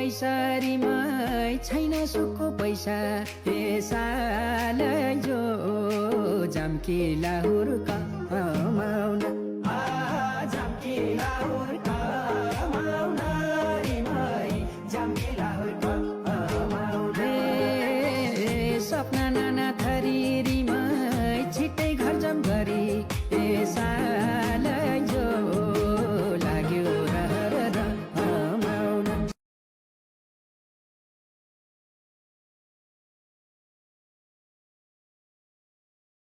पैसारीमै छैन सुखको पैसा साल जो जाम्की लाहुर कमाउन जाम्की लाहुर